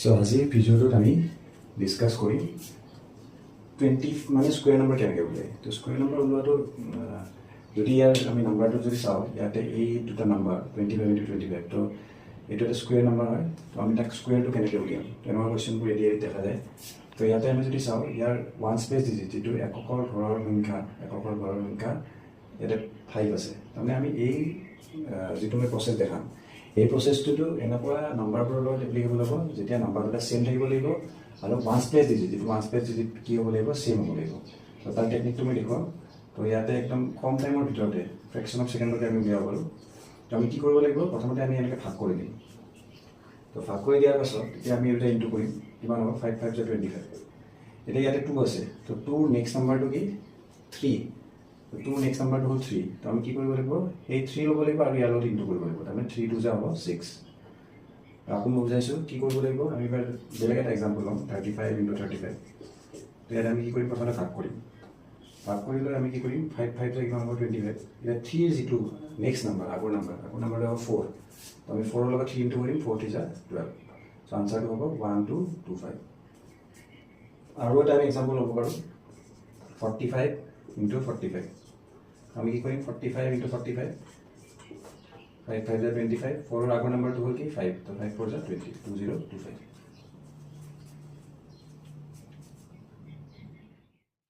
So আজিৰ ভিডিঅ'টোত আমি ডিছকাছ কৰিম 20 মানে স্কুৱেৰ নম্বৰ কেনেকৈ ওলায়। তো স্কুৱেৰ নম্বৰ ওলোৱাটো যদি ইয়াৰ আমি নাম্বাৰটো যদি চাওঁ, ইয়াতে এই দুটা নাম্বাৰ 25 ইনটু 25, তো এইটো এটা স্কুৱেৰ নম্বৰ হয়। তো আমি তাক স্কুৱেৰটো কেনেকৈ উলিয়াম তেনেকুৱা কুৱেশ্যনবোৰ এতিয়া দেখা যায়। তো ইয়াতে আমি যদি চাওঁ, ইয়াৰ ওৱান স্পেচ ডিজিট যিটো এককৰ ঘৰৰ সংখ্যা ইয়াতে 5 আছে। তাৰমানে আমি এই যিটো মই প্ৰচেছ দেখাম, এই প্ৰচেছটোতো এনেকুৱা নাম্বাৰবোৰৰ লগত এপ্লিকেবল হ'ব যেতিয়া নাম্বাৰ দুটা ছেম থাকিব লাগিব আৰু ওৱান স্পেচ ডিজিট কি হ'ব লাগিব, ছেম হ'ব লাগিব। তো তাৰ টেকনিকটো মই দেখুৱাম। তো ইয়াতে একদম কম টাইমৰ ভিতৰতে ফ্ৰেকশ্যন অফ ছেকেণ্ডতে আমি উলিয়াব পাৰোঁ। তো আমি কি কৰিব লাগিব, প্ৰথমতে আমি এনেকৈ ভাগ কৰি দিম। তো ভাগ কৰি দিয়াৰ পাছত এতিয়া আমি এটা ইনটু কৰিম, কিমান হ'ব 5 5 × 25। এতিয়া ইয়াতে 2 আছে, তো 2 নেক্সট নাম্বাৰটো কি 3, 2 নেক্সট নাম্বাৰটো হ'ল 3। তো আমি কি কৰিব লাগিব, এই 3 ল'ব লাগিব আৰু ইয়াৰ লগত ইনটু কৰিব লাগিব। তাৰমানে 3 2 হ'ব 6। আকৌ মই বুজাইছোঁ কি কৰিব লাগিব। আমি এবাৰ বেলেগ এটা এক্সাম্পল ল'ম, 35 × 35। তো ইয়াত আমি কি কৰিম, প্ৰথমতে ভাগ কৰিম। ভাগ কৰি লৈ আমি কি কৰিম, 5 5 কিমান হ'ব 25। এতিয়া 3 যিটো নেক্সট নাম্বাৰ, আগৰ নাম্বাৰটো হ'ব 4। তো আমি 4ৰ লগত 3 ইনটু কৰিম, 4 3 × 12। চ' আনচাৰটো হ'ব 1225। আৰু এটা আমি এক্সাম্পল ল'ব পাৰোঁ, 45 × 45। আমি কি কৰিম, 45 × 45, 5 5 × 25, 4ৰ আগৰ নাম্বাৰটো হ'ল কি 5, তো 5 4 × 20, 2025।